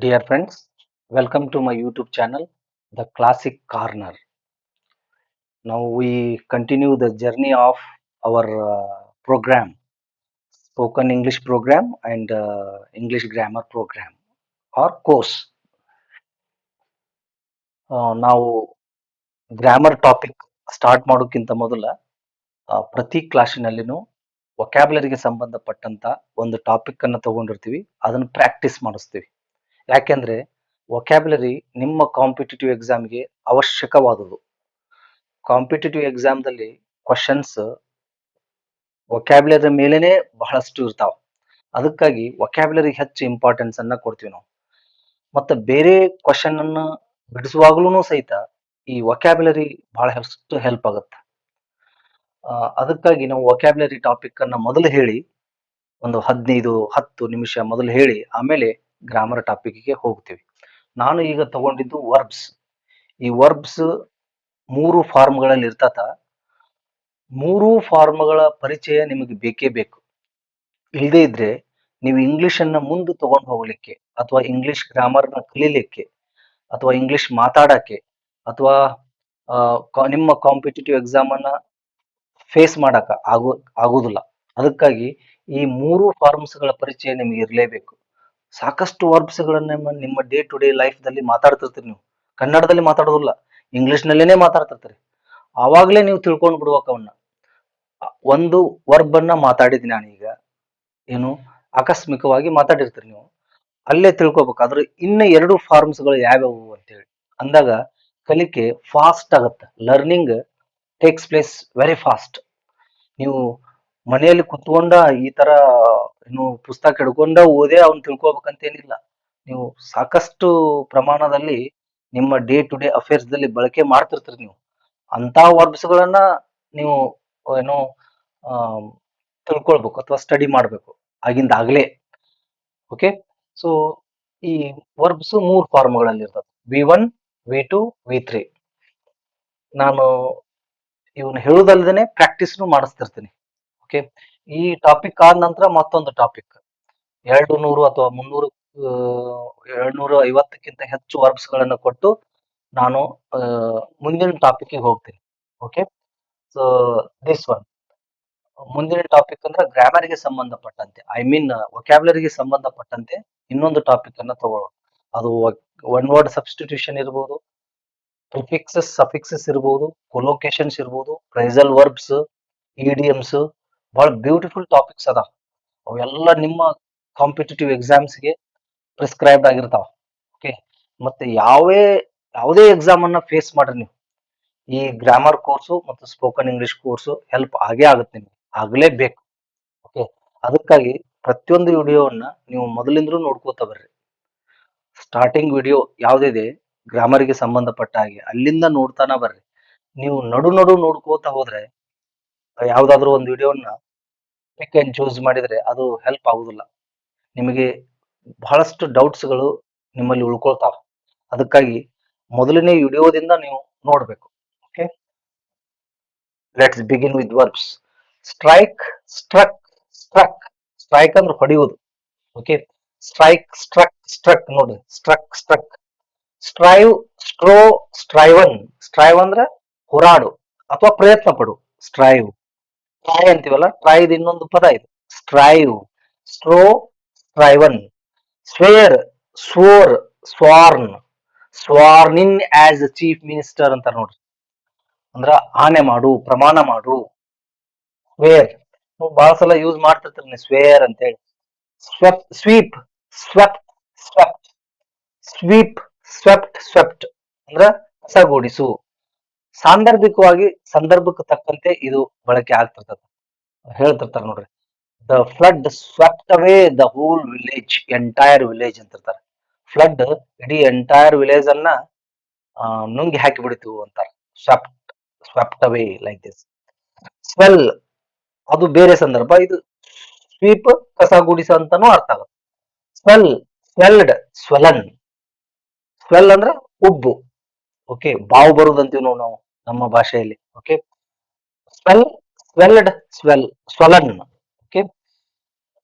Dear friends, welcome to my YouTube channel, The Classic Corner. Now we continue the journey of our program, spoken English program and English grammar program or course. ನಾವು grammar topic start ಮಾಡೋಕ್ಕಿಂತ ಮೊದಲ ಪ್ರತಿ ಕ್ಲಾಸಿನಲ್ಲಿನೂ ವೊಕ್ಯಾಬ್ಯುಲರಿಗೆ ಸಂಬಂಧಪಟ್ಟಂತ ಒಂದು topic ಅನ್ನು ತಗೊಂಡಿರ್ತೀವಿ, ಅದನ್ನು practice ಮಾಡಿಸ್ತೀವಿ. ಯಾಕೆಂದ್ರೆ ವೊಕ್ಯಾಬ್ಯುಲರಿ ನಿಮ್ಮ ಕಾಂಪಿಟೇಟಿವ್ ಎಕ್ಸಾಮ್ಗೆ ಅವಶ್ಯಕವಾದುದು. ಕಾಂಪಿಟೇಟಿವ್ ಎಕ್ಸಾಮ್ದಲ್ಲಿ ಕ್ವಶನ್ಸ್ ವೊಕ್ಯಾಬ್ಯುಲರಿ ಮೇಲೆನೆ ಬಹಳಷ್ಟು ಇರ್ತಾವ. ಅದಕ್ಕಾಗಿ ವೊಕ್ಯಾಬ್ಯುಲರಿ ಹೆಚ್ಚು ಇಂಪಾರ್ಟೆನ್ಸ್ ಅನ್ನ ಕೊಡ್ತೀವಿ ನಾವು. ಮತ್ತೆ ಬೇರೆ ಕ್ವಶನ್ ಅನ್ನ ಬಿಡಿಸುವಾಗ್ಲೂ ಸಹಿತ ಈ ವೊಕ್ಯಾಬ್ಯುಲರಿ ಬಹಳಷ್ಟು ಹೆಲ್ಪ್ ಆಗುತ್ತೆ. ಅದಕ್ಕಾಗಿ ನಾವು ವೊಕ್ಯಾಬ್ಯುಲರಿ ಟಾಪಿಕ್ ಅನ್ನ ಮೊದಲು ಹೇಳಿ ಒಂದು 15-10 ನಿಮಿಷ ಮೊದಲು ಹೇಳಿ ಆಮೇಲೆ ಗ್ರಾಮರ್ ಟಾಪಿಕ್ಗೆ ಹೋಗ್ತೀವಿ. ನಾನು ಈಗ ತಗೊಂಡಿದ್ದು ವರ್ಬ್ಸ್. ಈ ವರ್ಬ್ಸ್ 3 ಫಾರ್ಮ್ಗಳಲ್ಲಿ ಇರ್ತತ. 3 ಫಾರ್ಮ್ಗಳ ಪರಿಚಯ ನಿಮಗೆ ಬೇಕೇ ಬೇಕು. ಇಲ್ಲದೇ ಇದ್ರೆ ನೀವು ಇಂಗ್ಲಿಷ್ ಅನ್ನ ಮುಂದೆ ತಗೊಂಡು ಹೋಗ್ಲಿಕ್ಕೆ ಅಥವಾ ಇಂಗ್ಲಿಷ್ ಗ್ರಾಮರ್ ನ ಕಲೀಲಿಕ್ಕೆ ಅಥವಾ ಇಂಗ್ಲಿಷ್ ಮಾತಾಡಕ್ಕೆ ಅಥವಾ ನಿಮ್ಮ ಕಾಂಪಿಟೇಟಿವ್ ಎಕ್ಸಾಮ್ ಅನ್ನ ಫೇಸ್ ಮಾಡಕ ಆಗುದಿಲ್ಲ. ಅದಕ್ಕಾಗಿ ಈ 3 ಫಾರ್ಮ್ಸ್ ಗಳ ಪರಿಚಯ ನಿಮಗೆ ಇರಲೇಬೇಕು. ಸಾಕಷ್ಟು ವರ್ಬ್ಸ್ ಗಳನ್ನ ನಿಮ್ಮ ಡೇ ಟು ಡೇ ಲೈಫ್ ದಲ್ಲಿ ಮಾತಾಡ್ತಿರ್ತೀರಿ. ನೀವು ಕನ್ನಡದಲ್ಲಿ ಮಾತಾಡೋದಿಲ್ಲ, ಇಂಗ್ಲಿಷ್ ನಲ್ಲೇನೆ ಮಾತಾಡ್ತಿರ್ತೀರಿ. ಆವಾಗ್ಲೇ ನೀವು ತಿಳ್ಕೊಂಡ್ ಬಿಡ್ಬೇಕು ಅವನ್ನ. ಒಂದು ವರ್ಬ್ ಅನ್ನ ಮಾತಾಡಿದ್ ನಾನೀಗ ಏನು ಆಕಸ್ಮಿಕವಾಗಿ ಮಾತಾಡಿರ್ತೀರಿ ನೀವು, ಅಲ್ಲೇ ತಿಳ್ಕೊಬೇಕು ಅದ್ರ ಇನ್ನ 2 ಫಾರ್ಮ್ಸ್ ಗಳು ಯಾವ್ಯಾವು ಅಂತ ಹೇಳಿ. ಅಂದಾಗ ಕಲಿಕೆ ಫಾಸ್ಟ್ ಆಗತ್ತೆ. Learning takes place very fast. ನೀವು ಮನೆಯಲ್ಲಿ ಕುತ್ಕೊಂಡ ಈ ತರ ಏನು ಪುಸ್ತಕ ಹಿಡ್ಕೊಂಡ ಓದೇ ಅವ್ನ್ ತಿಳ್ಕೊಬೇಕಂತೇನಿಲ್ಲ. ನೀವು ಸಾಕಷ್ಟು ಪ್ರಮಾಣದಲ್ಲಿ ನಿಮ್ಮ ಡೇ ಟು ಡೇ ಅಫೇರ್ಸ್ ದಲ್ಲಿ ಬಳಕೆ ಮಾಡ್ತಿರ್ತೀರಿ ನೀವು. ಅಂತ ವರ್ಬ್ಸ್ ಗಳನ್ನ ನೀವು ಏನೋ ತಿಳ್ಕೊಳ್ಬೇಕು ಅಥವಾ ಸ್ಟಡಿ ಮಾಡ್ಬೇಕು ಆಗಿಂದಾಗ್ಲೇ. ಓಕೆ, ಸೊ ಈ ವರ್ಬ್ಸ್ 3 ಫಾರ್ಮ್ಗಳಲ್ಲಿ ಇರ್ತದೆ. V1, V2, V3. ನಾನು ಇವನು ಹೇಳುದಲ್ದೇನೆ ಪ್ರಾಕ್ಟೀಸ್ನು ಮಾಡಿಸ್ತಿರ್ತೀನಿ. ಓಕೆ, ಈ ಟಾಪಿಕ್ ಆದ ನಂತರ ಮತ್ತೊಂದು ಟಾಪಿಕ್ 200 ಅಥವಾ 300 250ಕ್ಕಿಂತ ಹೆಚ್ಚು ವರ್ಬ್ಸ್ ಗಳನ್ನ ಕೊಟ್ಟು ನಾನು ಮುಂದಿನ ಟಾಪಿಕ್ ಹೋಗ್ತೀನಿ. ಓಕೆ, ಸೊ ದಿಸ್ ಒನ್ ಮುಂದಿನ ಟಾಪಿಕ್ ಅಂದ್ರೆ ಗ್ರಾಮರ್ಗೆ ಸಂಬಂಧಪಟ್ಟಂತೆ, ಐ ಮೀನ್ ವೊಕ್ಯಾಬ್ಯುಲರಿಗೆ ಸಂಬಂಧಪಟ್ಟಂತೆ ಇನ್ನೊಂದು ಟಾಪಿಕ್ ಅನ್ನ ತಗೊಳ್ಳೋದು. ಅದು ಒನ್ ವರ್ಡ್ ಸಬ್ಸ್ಟಿಟ್ಯೂಷನ್ ಇರ್ಬೋದು, ಪ್ರಿಫಿಕ್ಸಸ್ ಸಫಿಕ್ಸಸ್ ಇರ್ಬೋದು, ಕೊಲೋಕೇಶನ್ಸ್ ಇರ್ಬೋದು, ಫ್ರೇಸಲ್ ವರ್ಬ್ಸ್, ಇಡಿಯಮ್ಸ್, ಬಹಳ ಬ್ಯೂಟಿಫುಲ್ ಟಾಪಿಕ್ಸ್ ಅದಾವ. ಅವೆಲ್ಲ ನಿಮ್ಮ ಕಾಂಪಿಟೇಟಿವ್ ಎಕ್ಸಾಮ್ಸ್ಗೆ ಪ್ರಿಸ್ಕ್ರೈಬ್ಡ್ ಆಗಿರ್ತಾವ. ಓಕೆ, ಮತ್ತೆ ಯಾವುದೇ ಎಕ್ಸಾಮ್ ಅನ್ನ ಫೇಸ್ ಮಾಡ್ರಿ ನೀವು, ಈ ಗ್ರಾಮರ್ ಕೋರ್ಸು ಮತ್ತು ಸ್ಪೋಕನ್ ಇಂಗ್ಲಿಷ್ ಕೋರ್ಸು ಹೆಲ್ಪ್ ಆಗೇ ಆಗುತ್ತೆ ನಿಮ್ಗೆ, ಆಗ್ಲೇಬೇಕು. ಓಕೆ, ಅದಕ್ಕಾಗಿ ಪ್ರತಿಯೊಂದು ವಿಡಿಯೋವನ್ನ ನೀವು ಮೊದಲಿಂದಲೂ ನೋಡ್ಕೋತಾ ಬರ್ರಿ. ಸ್ಟಾರ್ಟಿಂಗ್ ವಿಡಿಯೋ ಯಾವ್ದಿದೆ ಗ್ರಾಮರ್ಗೆ ಸಂಬಂಧಪಟ್ಟ ಹಾಗೆ ಅಲ್ಲಿಂದ ನೋಡ್ತಾನ ಬರ್ರಿ. ನೀವು ನಡು ನೋಡ್ಕೋತಾ ಹೋದ್ರೆ ಯಾವ್ದಾದ್ರು ಒಂದು ವಿಡಿಯೋನ ಪಿಕ್ ಅಂಡ್ ಚೂಸ್ ಮಾಡಿದ್ರೆ ಅದು ಹೆಲ್ಪ್ ಆಗುದಿಲ್ಲ. ನಿಮಗೆ ಬಹಳಷ್ಟು ಡೌಟ್ಸ್ ಗಳು ನಿಮ್ಮಲ್ಲಿ ಉಳ್ಕೊಳ್ತಾವ. ಅದಕ್ಕಾಗಿ ಮೊದಲನೇ ವಿಡಿಯೋದಿಂದ ನೀವು ನೋಡ್ಬೇಕು. Okay, let's begin with verbs. Strike, struck, struck. Strike ಅಂದ್ರೆ ಹೊಡೆಯುವುದು. Okay, strike, struck, struck. ನೋಡಿ, struck, struck. Strive, strove, striven. Strive ಅಂದ್ರೆ ಹೋರಾಡು ಅಥವಾ ಪ್ರಯತ್ನ ಪಡು. ಸ್ಟ್ರೈವ್. ಟ್ರೈ ಅಂತೀವಲ್ಲ, ಟ್ರೈದ್ ಇನ್ನೊಂದು ಪದ ಇದು. Strive, strove, striven. Swear, swore, sworn. Sworn in as chief minister ಅಂತ ನೋಡ್ರಿ. ಅಂದ್ರ ಆಣೆ ಮಾಡು, ಪ್ರಮಾಣ ಮಾಡು. ಸ್ವೇರ್ ಬಹಳ ಸಲ ಯೂಸ್ ಮಾಡ್ತಿರ್ತೀರಿ ಸ್ವೇರ್ ಅಂತ ಹೇಳಿ. Sweep, swept, swept. Sweep, swept, swept ಅಂದ್ರ ಕಸಗೂಡಿಸು. ಸಾಂದರ್ಭಿಕವಾಗಿ ಸಂದರ್ಭಕ್ಕೆ ತಕ್ಕಂತೆ ಇದು ಬಳಕೆ ಆಗ್ತಿರ್ತದೆ. ಹೇಳ್ತಿರ್ತಾರ ನೋಡ್ರಿ, the flood swept away the whole village, entire village ಅಂತಿರ್ತಾರೆ. ಫ್ಲಡ್ ಇಡೀ ಎಂಟೈರ್ ವಿಲೇಜ್ ಅನ್ನ ನುಂಗಿ ಹಾಕಿ ಬಿಡಿತು ಅಂತಾರೆ. Swept, swept away like this. Swell ಅದು ಬೇರೆ ಸಂದರ್ಭ, ಇದು ಸ್ವೀಪ್ ಕಸ ಗುಡಿಸ ಅಂತಾನು ಅರ್ಥ ಆಗುತ್ತೆ. ಸ್ವೆಲ್, ಸ್ವೆಲ್ಡ್, ಸ್ವೆಲನ್. ಸ್ವೆಲ್ ಅಂದ್ರೆ ಉಬ್ಬು. ಓಕೆ, ಬಾವು ಬರುದಂತೀವಿ ನಾವು ನಮ್ಮ ಭಾಷೆಯಲ್ಲಿ. Okay, swell, swelled, swell, swollen. Okay,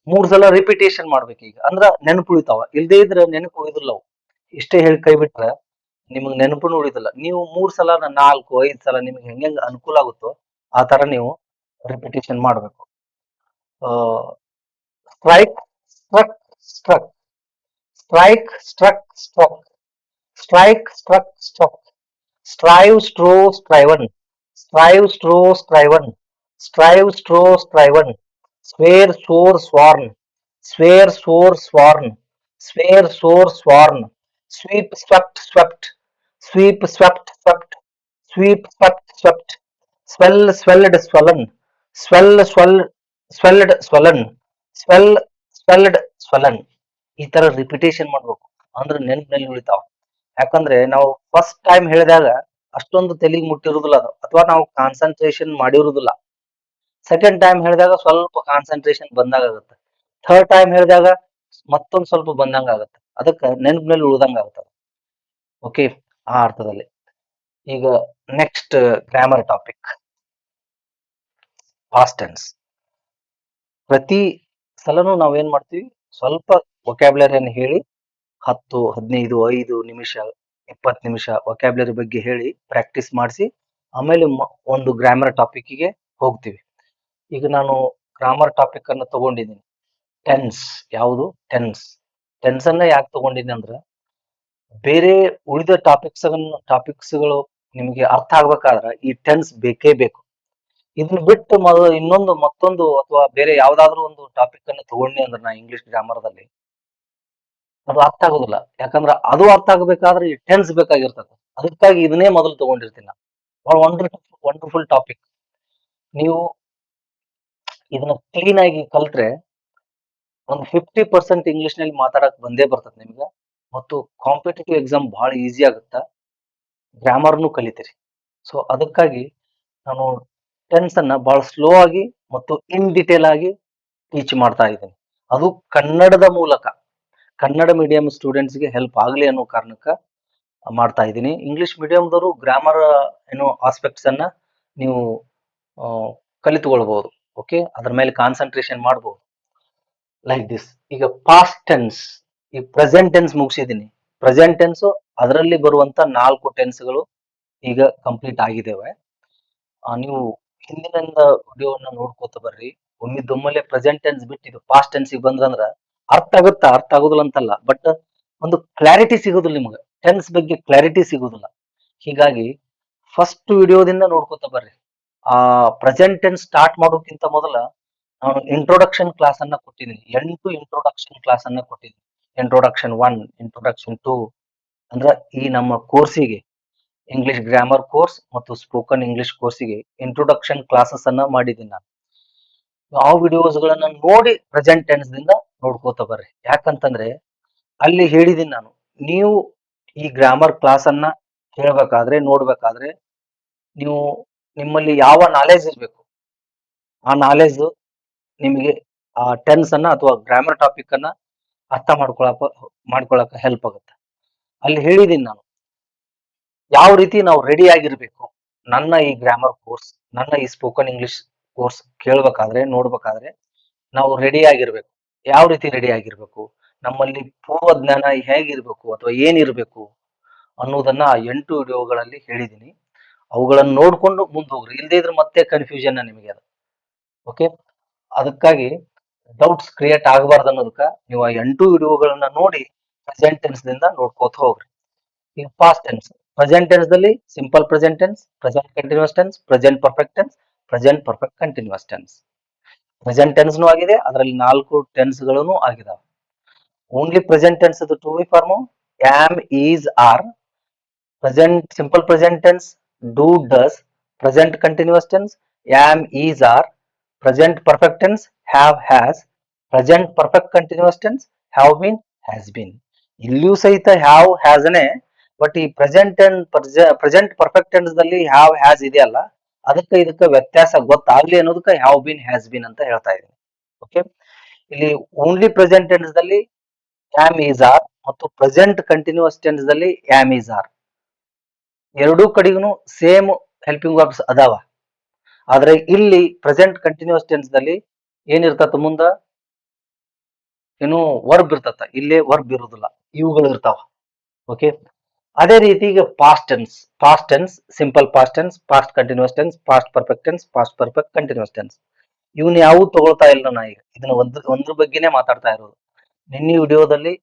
3 ಸಲ ರಿಪಿಟೇಷನ್ ಮಾಡ್ಬೇಕು ಈಗ ಅಂದ್ರ ನೆನಪು ಉಳಿತಾವ. ಇಲ್ದೇ ಇದ್ರೆ ನೆನಪು ಉಳಿದಿಲ್ಲ ಅವು. ಇಷ್ಟೇ ಹೇಳಿ ಕೈ ಬಿಟ್ರ ನಿಮಗ್ ನೆನಪುನು ಉಳಿದಿಲ್ಲ. ನೀವು 3 ಸಲ 4, 5 ಸಲ ನಿಮ್ಗೆ ಹೆಂಗ್ ಅನುಕೂಲ ಆಗುತ್ತೋ ಆ ತರ ನೀವು ರಿಪಿಟೇಷನ್ ಮಾಡ್ಬೇಕು. Strike, struck, struck, strike, struck, struck, strike, struck, struck, strive, strove, striven, strive, strove, striven, strive, strove, striven, swear, swore, sworn, swear, swore, sworn, swear, swore, sworn, sweep, swept, swept, sweep, swept, swept, sweep, swept, swept, swell, swelled, swollen, swell, swelled, swollen, swell, swelled, swollen. ಈ ತರ repetition ಮಾಡ್ಬೇಕು ಅಂದ್ರೆ ನೆನಪಿನಲ್ಲಿ ಉಳಿತಾವ. ಯಾಕಂದ್ರೆ ನಾವು first time ಹೇಳಿದಾಗ ಅಷ್ಟೊಂದು ತಲೆಗೆ ಮುಟ್ಟಿರುವುದಿಲ್ಲ ಅದು, ಅಥವಾ ನಾವು ಕಾನ್ಸಂಟ್ರೇಷನ್ ಮಾಡಿರುವುದಿಲ್ಲ. ಸೆಕೆಂಡ್ ಟೈಮ್ ಹೇಳಿದಾಗ ಸ್ವಲ್ಪ ಕಾನ್ಸಂಟ್ರೇಷನ್ ಬಂದಾಗ ಆಗುತ್ತೆ. ಥರ್ಡ್ ಟೈಮ್ ಹೇಳಿದಾಗ ಮತ್ತೊಂದ್ ಸ್ವಲ್ಪ ಬಂದಂಗ ಆಗುತ್ತೆ. ಅದಕ್ಕೆ ನೆನಪಿನಲ್ಲಿ ಉಳ್ದಂಗ ಆಗುತ್ತೆ. ಓಕೆ, ಆ ಅರ್ಥದಲ್ಲಿ. ಈಗ next grammar topic, past tense. ಪ್ರತಿ ಸಲನು ನಾವೇನ್ ಮಾಡ್ತೀವಿ, ಸ್ವಲ್ಪ ವೊಕ್ಯಾಬ್ಯುಲರಿಯನ್ನು ಹೇಳಿ 10, 15, 5 ನಿಮಿಷ, 20 ನಿಮಿಷ ವೊಕ್ಯಾಬ್ಯುಲರಿ ಬಗ್ಗೆ ಹೇಳಿ ಪ್ರಾಕ್ಟೀಸ್ ಮಾಡಿಸಿ ಆಮೇಲೆ ಒಂದು ಗ್ರಾಮರ್ ಟಾಪಿಕ್ಗೆ ಹೋಗ್ತೀವಿ. ಈಗ ನಾನು ಗ್ರಾಮರ್ ಟಾಪಿಕ್ ಅನ್ನು ತಗೊಂಡಿದ್ದೀನಿ. ಟೆನ್ಸ್. ಯಾವುದು? ಟೆನ್ಸ್ ಅನ್ನ ಯಾಕೆ ತಗೊಂಡಿದ್ದೀನಿ ಅಂದ್ರೆ, ಬೇರೆ ಉಳಿದ ಟಾಪಿಕ್ಸ್ಗಳು ನಿಮಗೆ ಅರ್ಥ ಆಗ್ಬೇಕಾದ್ರೆ ಈ ಟೆನ್ಸ್ ಬೇಕೇ ಬೇಕು. ಇದನ್ನ ಬಿಟ್ಟು ಮತ್ತೊಂದು ಅಥವಾ ಬೇರೆ ಯಾವ್ದಾದ್ರು ಒಂದು ಟಾಪಿಕ್ ಅನ್ನು ತಗೊಂಡಿ ಅಂದ್ರೆ ನಾ ಇಂಗ್ಲಿಷ್ ಗ್ರಾಮರ್ದಲ್ಲಿ ಅದು ಅರ್ಥ ಆಗೋದಿಲ್ಲ. ಯಾಕಂದ್ರೆ ಅದು ಅರ್ಥ ಆಗ್ಬೇಕಾದ್ರೆ ಈ ಟೆನ್ಸ್ ಬೇಕಾಗಿರ್ತದೆ. ಅದಕ್ಕಾಗಿ ಇದನ್ನೇ ಮೊದಲು ತಗೊಂಡಿರ್ತೀನಿ ನಾನು. ಬಹಳ ವಂಡರ್ಫುಲ್ ಟಾಪಿಕ್. ನೀವು ಇದನ್ನ ಕ್ಲೀನ್ ಆಗಿ ಕಲ್ತ್ರೆ ಒಂದು 50% ಇಂಗ್ಲಿಷ್ ನಲ್ಲಿ ಮಾತಾಡಕ್ ಬಂದೇ ಬರ್ತದೆ ನಿಮ್ಗೆ. ಮತ್ತು ಕಾಂಪಿಟೇಟಿವ್ ಎಕ್ಸಾಮ್ ಬಹಳ ಈಸಿ ಆಗುತ್ತಾ, ಗ್ರಾಮರ್ನು ಕಲಿತೀರಿ. ಸೊ ಅದಕ್ಕಾಗಿ ನಾನು ಟೆನ್ಸ್ ಅನ್ನ ಬಹಳ ಸ್ಲೋ ಆಗಿ ಮತ್ತು ಇನ್ ಡಿಟೇಲ್ ಆಗಿ ಟೀಚ್ ಮಾಡ್ತಾ ಇದ್ದೀನಿ. ಅದು ಕನ್ನಡದ ಮೂಲಕ, ಕನ್ನಡ ಮೀಡಿಯಂ ಸ್ಟೂಡೆಂಟ್ಸ್ಗೆ ಹೆಲ್ಪ್ ಆಗಲಿ ಅನ್ನೋ ಕಾರಣಕ್ಕೆ ಮಾಡ್ತಾ ಇದ್ದೀನಿ. ಇಂಗ್ಲಿಷ್ ಮೀಡಿಯಂದವರು ಗ್ರಾಮರ್ ಆಸ್ಪೆಕ್ಟ್ಸ್ ಅನ್ನ ನೀವು ಕಲಿತುಕೊಳ್ಬಹುದು. ಓಕೆ, ಅದ್ರ ಮೇಲೆ ಕಾನ್ಸಂಟ್ರೇಷನ್ ಮಾಡಬಹುದು. Like this. ಈಗ ಪಾಸ್ಟ್ ಟೆನ್ಸ್, ಈ ಪ್ರೆಸೆಂಟ್ ಟೆನ್ಸ್ ಮುಗಿಸಿದ್ದೀನಿ. ಪ್ರೆಸೆಂಟ್ ಟೆನ್ಸ್ ಅದರಲ್ಲಿ ಬರುವಂತ 4 ಟೆನ್ಸ್ಗಳು ಈಗ ಕಂಪ್ಲೀಟ್ ಆಗಿದ್ದೇವೆ. ನೀವು ಹಿಂದಿನ ವಿಡಿಯೋವನ್ನ ನೋಡ್ಕೋತ ಬರ್ರಿ. ಒಮ್ಮಿದೊಮ್ಮಲೆ ಪ್ರೆಸೆಂಟ್ ಟೆನ್ಸ್ ಬಿಟ್ಟು ಇದು ಪಾಸ್ಟ್ ಟೆನ್ಸ್ ಬಂದ್ರಂದ್ರ ಅರ್ಥ ಆಗೋದಿಲ್ಲ ಅಂತಲ್ಲ, ಬಟ್ ಒಂದು ಕ್ಲಾರಿಟಿ ಸಿಗೋದಿಲ್ಲ ನಿಮ್ಗೆ. ಟೆನ್ಸ್ ಬಗ್ಗೆ ಕ್ಲಾರಿಟಿ ಸಿಗೋದಿಲ್ಲ. ಹೀಗಾಗಿ ಫಸ್ಟ್ ವಿಡಿಯೋದಿಂದ ನೋಡ್ಕೋತ ಬರ್ರಿ. ಆ ಪ್ರೆಸೆಂಟ್ ಟೆನ್ಸ್ ಸ್ಟಾರ್ಟ್ ಮಾಡೋಕ್ಕಿಂತ ಮೊದಲ ನಾನು ಇಂಟ್ರೊಡಕ್ಷನ್ ಕ್ಲಾಸ್ ಅನ್ನ ಕೊಟ್ಟಿದ್ದೀನಿ. 8 ಇಂಟ್ರೊಡಕ್ಷನ್ ಕ್ಲಾಸ್ ಅನ್ನ ಕೊಟ್ಟಿದ್ದೀನಿ. ಇಂಟ್ರೊಡಕ್ಷನ್ 1, ಇಂಟ್ರೊಡಕ್ಷನ್ 2 ಅಂದ್ರ ಈ ನಮ್ಮ ಕೋರ್ಸಿಗೆ, ಇಂಗ್ಲಿಷ್ ಗ್ರಾಮರ್ ಕೋರ್ಸ್ ಮತ್ತು ಸ್ಪೋಕನ್ ಇಂಗ್ಲಿಷ್ ಕೋರ್ಸಿಗೆ ಇಂಟ್ರೊಡಕ್ಷನ್ ಕ್ಲಾಸಸ್ ಅನ್ನ ಮಾಡಿದ್ದೀನಿ ನಾನು. ಆ ವಿಡಿಯೋಸ್ ಗಳನ್ನ ನೋಡಿ ಪ್ರೆಸೆಂಟ್ ಟೆನ್ಸ್ ದಿಂದ ನೋಡ್ಕೋತ ಬರ್ರಿ. ಯಾಕಂತಂದ್ರೆ ಅಲ್ಲಿ ಹೇಳಿದೀನಿ ನಾನು, ನೀವು ಈ ಗ್ರಾಮರ್ ಕ್ಲಾಸ್ ಅನ್ನ ಕೇಳ್ಬೇಕಾದ್ರೆ, ನೋಡ್ಬೇಕಾದ್ರೆ ನೀವು ನಿಮ್ಮಲ್ಲಿ ಯಾವ ನಾಲೆಜ್ ಇರ್ಬೇಕು, ಆ ನಾಲೆಜ್ ನಿಮಗೆ ಆ ಟೆನ್ಸ್ ಅನ್ನ ಅಥವಾ ಗ್ರಾಮರ್ ಟಾಪಿಕ್ ಅನ್ನ ಅರ್ಥ ಮಾಡ್ಕೊಳಕ ಹೆಲ್ಪ್ ಆಗುತ್ತೆ. ಅಲ್ಲಿ ಹೇಳಿದೀನಿ ನಾನು ಯಾವ ರೀತಿ ನಾವು ರೆಡಿ ಆಗಿರ್ಬೇಕು. ನನ್ನ ಈ ಗ್ರಾಮರ್ ಕೋರ್ಸ್, ನನ್ನ ಈ ಸ್ಪೋಕನ್ ಇಂಗ್ಲಿಷ್ ಕೋರ್ಸ್ ಕೇಳ್ಬೇಕಾದ್ರೆ, ನೋಡ್ಬೇಕಾದ್ರೆ ನಾವು ರೆಡಿ ಆಗಿರ್ಬೇಕು. ಯಾವ ರೀತಿ ರೆಡಿ ಆಗಿರ್ಬೇಕು, ನಮ್ಮಲ್ಲಿ ಪೂರ್ವ ಜ್ಞಾನ ಹೇಗಿರ್ಬೇಕು ಅಥವಾ ಏನಿರ್ಬೇಕು ಅನ್ನೋದನ್ನ ಆ 8 ವಿಡಿಯೋಗಳಲ್ಲಿ ಹೇಳಿದೀನಿ. ಅವುಗಳನ್ನು ನೋಡ್ಕೊಂಡು ಮುಂದೆ ಹೋಗ್ರಿ. ಇಲ್ಲದೇ ಇದ್ರೆ ಮತ್ತೆ ಕನ್ಫ್ಯೂಷನ್ ನಿಮಗೆ ಅದು. ಓಕೆ, ಅದಕ್ಕಾಗಿ ಡೌಟ್ಸ್ ಕ್ರಿಯೇಟ್ ಆಗಬಾರ್ದು ಅನ್ನೋದಕ್ಕ ನೀವು ಆ 8 ವಿಡಿಯೋಗಳನ್ನ ನೋಡಿ ಪ್ರೆಸೆಂಟ್ ಟೆನ್ಸ್ ದಿಂದ ನೋಡ್ಕೋತ ಹೋಗ್ರಿ. ಈಗ ಪಾಸ್ಟ್ ಟೆನ್ಸ್. ಪ್ರೆಸೆಂಟ್ ಟೆನ್ಸ್ ದಲ್ಲಿ simple present tense, present continuous tense, present perfect tense, present perfect continuous tense. Present tense ಆಗಿದೆ, ಅದರಲ್ಲಿ 4 ಟೆನ್ಸ್ ಗಳನ್ನು ಆಗಿದಾವೆ. ಓನ್ಲಿ ಪ್ರೆಸೆಂಟ್ ಟೆನ್ಸ್ ಅದು to be form am, is, are. Present simple present tense do, does. Present continuous tense am, is, are. Present perfect tense have, has. Present perfect continuous tense have been, has been. ಇಲ್ಲಿಯೂ ಸಹಿತ have, ಹ್ಯಾಸ್ನೇ, but ಈ present perfect tense ದಲ್ಲಿ have, has ಇದೆಯಲ್ಲ, ಅದಕ್ಕೆ ಇದಕ್ಕೆ ವ್ಯತ್ಯಾಸ ಗೊತ್ತಾಗ್ಲಿ ಅನ್ನೋದಕ್ಕೆ ಹ್ಯಾವ್ ಬೀನ್, ಹ್ಯಾಸ್ ಬೀನ್ ಅಂತ ಹೇಳ್ತಾ ಇದ್ದೀನಿ. ಓಕೆ, ಇಲ್ಲಿ ಓನ್ಲಿ ಪ್ರೆಸೆಂಟ್ ಟೆನ್ಸ್ ದಲ್ಲಿ ಆಮ್, ಈಸ್, ಆರ್ ಮತ್ತು ಪ್ರೆಸೆಂಟ್ ಕಂಟಿನ್ಯೂಸ್ ಟೆನ್ಸ್ ದಲ್ಲಿ ಆಮ್, ಈಸ್, ಆರ್ ಎರಡೂ ಕಡೆಗೂ ಸೇಮ್ ಹೆಲ್ಪಿಂಗ್ ವರ್ಬ್ಸ್ ಅದಾವ. ಆದ್ರೆ ಇಲ್ಲಿ ಪ್ರೆಸೆಂಟ್ ಕಂಟಿನ್ಯೂಸ್ ಟೆನ್ಸ್ ದಲ್ಲಿ ಏನಿರ್ತದ ಮುಂದ ಏನು ವರ್ಬ್ ಇರ್ತತ, ಇಲ್ಲೇ ವರ್ಬ್ ಇರುದಿಲ್ಲ, ಇವುಗಳು ಇರ್ತಾವ. ಓಕೆ, ಅದೇ ರೀತಿ ಈಗ past tense, simple past tense, past continuous tense, past perfect tense, past perfect continuous tense, ಇವನ್ ಯಾವ ತಗೊಳ್ತಾ ಇಲ್ಲ ನಾ ಈಗ. ಇದನ್ನ ಒಂದ್ರ ಬಗ್ಗೆನೇ ಮಾತಾಡ್ತಾ ಇರೋದು. ನಿನ್ನೆ ವಿಡಿಯೋದಲ್ಲಿ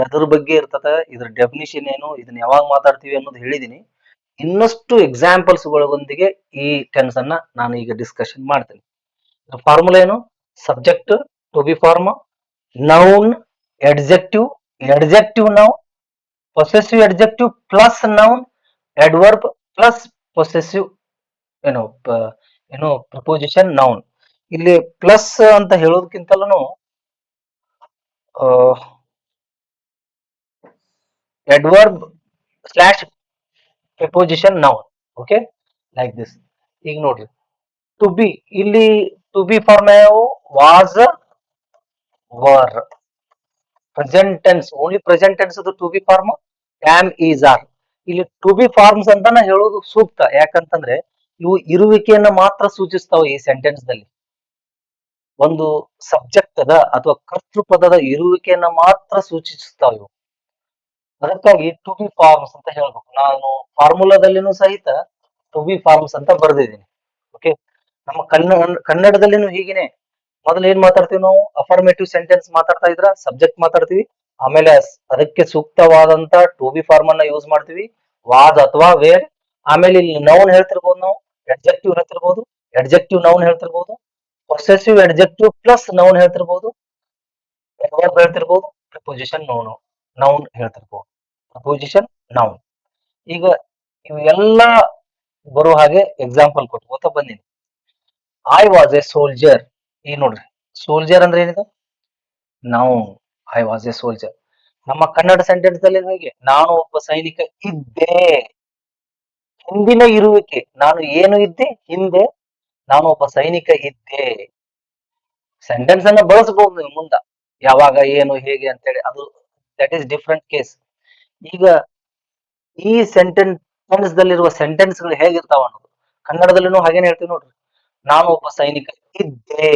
ಅದ್ರ ಬಗ್ಗೆ ಇರ್ತದ, ಇದ್ರ ಡೆಫಿನಿಷನ್ ಏನು, ಇದನ್ನ ಯಾವಾಗ ಮಾತಾಡ್ತೀವಿ ಅನ್ನೋದು ಹೇಳಿದೀನಿ. ಇನ್ನಷ್ಟು ಎಕ್ಸಾಂಪಲ್ಸ್ ಗಳೊಂದಿಗೆ ಈ ಟೆನ್ಸ್ ಅನ್ನ ನಾನು ಈಗ ಡಿಸ್ಕಷನ್ ಮಾಡ್ತೇನೆ. ಫಾರ್ಮುಲಾ ಏನು? Subject to be form, noun, adjective, adjective noun, possessive adjective plus noun, adverb plus possessive ಏನು ಏನು ಪ್ರಪೋಸಿಷನ್ ನೌನ್. ಇಲ್ಲಿ ಪ್ಲಸ್ ಅಂತ ಹೇಳೋದಕ್ಕಿಂತಲೂ adverb slash preposition noun. Okay, like this. ಈಗ ನೋಡ್ರಿ, ಟು ಬಿ, ಇಲ್ಲಿ ಟು ಬಿ ಫಾರ್ಮ್ ಯಾವ? Was, were. Present tense, only present tense ಅದು to be form, am, is, are. ಇಲ್ಲಿ ಟು ಬಿ ಫಾರ್ಮ್ಸ್ ಅಂತಾನೆ ಹೇಳೋದು ಸೂಕ್ತ. ಯಾಕಂತಂದ್ರೆ ಇವು ಇರುವಿಕೆಯನ್ನ ಮಾತ್ರ ಸೂಚಿಸ್ತಾವ. ಈ ಸೆಂಟೆನ್ಸ್ ದಲ್ಲಿ ಒಂದು ಸಬ್ಜೆಕ್ಟ್ ಅದ ಅಥವಾ ಕರ್ತೃಪದದ ಇರುವಿಕೆಯನ್ನ ಮಾತ್ರ ಸೂಚಿಸ್ತಾವ ಇವು. ಅದಕ್ಕಾಗಿ ಟು ಬಿ ಫಾರ್ಮ್ಸ್ ಅಂತ ಹೇಳ್ಬೇಕು. ನಾನು ಫಾರ್ಮುಲಾದಲ್ಲಿನೂ ಸಹಿತ ಟು ಬಿ ಫಾರ್ಮ್ಸ್ ಅಂತ ಬರ್ದಿದ್ದೀನಿ. ಓಕೆ, ನಮ್ಮ ಕನ್ನಡದಲ್ಲಿನೂ ಹೀಗೇನೆ. ಮೊದಲು ಏನ್ ಮಾತಾಡ್ತೀವಿ ನಾವು? ಅಫರ್ಮೇಟಿವ್ ಸೆಂಟೆನ್ಸ್ ಮಾತಾಡ್ತಾ ಇದ್ರ ಸಬ್ಜೆಕ್ಟ್ ಮಾತಾಡ್ತೀವಿ, ಆಮೇಲೆ ಅದಕ್ಕೆ ಸೂಕ್ತವಾದಂತ ಟು ಬಿ ಫಾರ್ಮ್ ಅನ್ನ ಯೂಸ್ ಮಾಡ್ತೀವಿ, ವಾಸ್ ಅಥವಾ ವೇರ್. ಆಮೇಲೆ ಇಲ್ಲಿ ನೌನ್ ಹೇಳ್ತಿರ್ಬೋದು, ನಾವು ಎಡ್ಜೆಕ್ಟಿವ್ ಹೇಳ್ತಿರ್ಬೋದು, ಎಡ್ಜೆಕ್ಟಿವ್ ನೌನ್ ಹೇಳ್ತಿರ್ಬೋದು, ಪೊಸೆಸಿವ್ ಎಡ್ಜೆಕ್ಟಿವ್ ಪ್ಲಸ್ ನೌನ್ ಹೇಳ್ತಿರ್ಬೋದು, ಹೇಳ್ತಿರ್ಬೋದು, ಪ್ರಿಪೋಸಿಷನ್ ನೌನ್ ಹೇಳ್ತಿರ್ಬೋದು, ಪ್ರಪೋಸಿಷನ್ ನೌನ್. ಈಗ ಇವೆಲ್ಲ ಬರೋ ಹಾಗೆ ಎಕ್ಸಾಂಪಲ್ ಕೊಟ್ಟು ಬಂದೀನಿ. I was a soldier. ಈಗ ನೋಡ್ರಿ, ಸೋಲ್ಜರ್ ಅಂದ್ರೆ ಏನಿದೆ? Noun. I was a soldier. ನಮ್ಮ ಕನ್ನಡ ಸೆಂಟೆನ್ಸ್ ದಲ್ಲಿ ಹೇಗೆ? ನಾನು ಒಬ್ಬ ಸೈನಿಕ ಇದ್ದೆ. ಹಿಂದಿನ ಇರುವಿಕೆ, ನಾನು ಏನು ಇದ್ದೆ? ಹಿಂದೆ ನಾನು ಒಬ್ಬ ಸೈನಿಕ ಇದ್ದೆ. ಸೆಂಟೆನ್ಸ್ ಅನ್ನ ಬಳಸಬಹುದು ನೀವು ಮುಂದ, ಯಾವಾಗ, ಏನು, ಹೇಗೆ ಅಂತೇಳಿ. ಅದು ದಟ್ ಈಸ್ ಡಿಫ್ರೆಂಟ್ ಕೇಸ್. ಈಗ ಈ ಸೆಂಟೆನ್ಸ್ ದಲ್ಲಿರುವ ಸೆಂಟೆನ್ಸ್ ಗಳು ಹೇಗಿರ್ತಾವ ಅನ್ನೋದು ಕನ್ನಡದಲ್ಲಿನೂ ಹಾಗೇನೆ ಹೇಳ್ತೀವಿ ನೋಡ್ರಿ. ನಾನು ಒಬ್ಬ ಸೈನಿಕ ಇದ್ದೆ,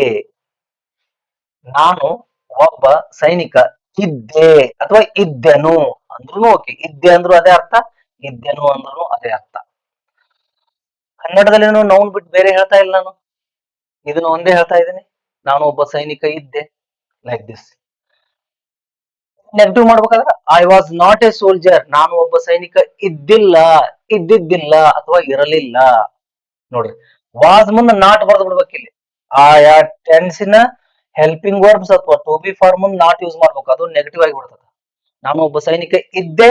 ನಾನು ಒಬ್ಬ ಸೈನಿಕ ಇದ್ದೆ ಅಥವಾ ಇದ್ದೆನು ಅಂದ್ರೂ ಓಕೆ. ಇದ್ದೆ ಅಂದ್ರೂ ಅದೇ ಅರ್ಥ, ಇದ್ದೆನು ಅಂದ್ರೂ ಅದೇ ಅರ್ಥ. ಕನ್ನಡದಲ್ಲಿ ನೌನ್ ಬಿಟ್ಟು ಬೇರೆ ಹೇಳ್ತಾ ಇಲ್ಲ ನಾನು, ಇದನ್ನು ಒಂದೇ ಹೇಳ್ತಾ ಇದ್ದೀನಿ. ನಾನು ಒಬ್ಬ ಸೈನಿಕ ಇದ್ದೆ, ಲೈಕ್ ದಿಸ್. ನೆಗೆಟಿವ್ ಮಾಡ್ಬೇಕಾದ್ರೆ I was not a soldier. ನಾನು ಒಬ್ಬ ಸೈನಿಕ ಇದ್ದಿದ್ದಿಲ್ಲ ಅಥವಾ ಇರಲಿಲ್ಲ. ನೋಡ್ರಿ, ವಾಸ್ ಮುಂದೆ ನಾಟ್ ಬರ್ದು ಬಿಡ್ಬೇಕು. ಇಲ್ಲಿ ಆಯಾ ಟೆನ್ಸಿನ ಹೆಲ್ಪಿಂಗ್ ವರ್ಬ್ಸ್ ಅಥವಾ ಟು ಬಿ ಫಾರ್ಮ್ ಮುಂದೆ ನಾಟ್ ಯೂಸ್ ಮಾಡ್ಬೇಕು, ಅದು ನೆಗೆಟಿವ್ ಆಗಿ ಬಿಡ್ತದೆ. ನಾನು ಒಬ್ಬ ಸೈನಿಕ ಇದ್ದೆ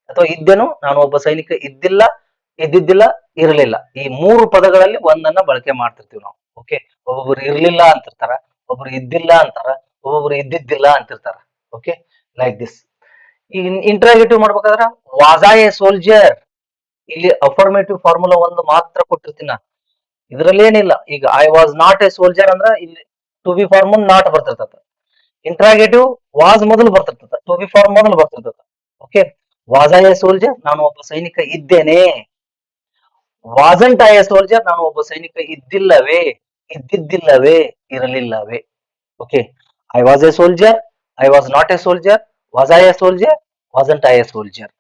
ಅಥವಾ ಇದ್ದೆನು, ನಾನು ಒಬ್ಬ ಸೈನಿಕ ಇದ್ದಿದ್ದಿಲ್ಲ, ಇರಲಿಲ್ಲ. ಈ ಮೂರು ಪದಗಳಲ್ಲಿ ಒಂದನ್ನ ಬಳಕೆ ಮಾಡ್ತಿರ್ತೀವಿ ನಾವು. ಓಕೆ, ಒಬ್ಬೊಬ್ರು ಇರ್ಲಿಲ್ಲ ಅಂತಿರ್ತಾರ, ಒಬ್ರು ಇದ್ದಿಲ್ಲ ಅಂತಾರ, ಒಬ್ಬೊಬ್ರು ಇದ್ದಿದ್ದಿಲ್ಲ ಅಂತಿರ್ತಾರ. Okay, like this. ಈ ಇಂಟ್ರಾಗೇಟಿವ್ ಮಾಡ್ಬೇಕಾದ್ರ ವಾಸ್ ಐ ಎ ಸೋಲ್ಜರ್. ಇಲ್ಲಿ ಅಫರ್ಮೇಟಿವ್ ಫಾರ್ಮುಲಾ ಒಂದು ಮಾತ್ರ ಕೊಟ್ಟಿರ್ತೀನಿ. ಇದ್ರಲ್ಲಿ ಏನಿಲ್ಲ. ಈಗ I was not a soldier ಅಂದ್ರ ಇಲ್ಲಿ ಟು ಬಿ ಫಾರ್ಮ್ ನಾಟ್ ಬರ್ತಿರ್ತದ. ಇಂಟ್ರಾಗೇಟಿವ್ ವಾಸ್ ಮೊದಲು ಬರ್ತಿರ್ತದ, ಟು ಬಿ ಫಾರ್ಮ್ ಮೊದಲು ಬರ್ತಿರ್ತದ. Okay, was I a soldier, ನಾನು ಒಬ್ಬ ಸೈನಿಕ ಇದ್ದೇನೆ. ವಾಸಂಟ್ ಐ ಎ ಸೋಲ್ಜರ್, ನಾನು ಒಬ್ಬ ಸೈನಿಕ ಇದ್ದಿದ್ದಿಲ್ಲವೇ, ಇರಲಿಲ್ಲವೇ. Okay, I was a soldier, I was not a soldier, was I a soldier, wasn't I a soldier.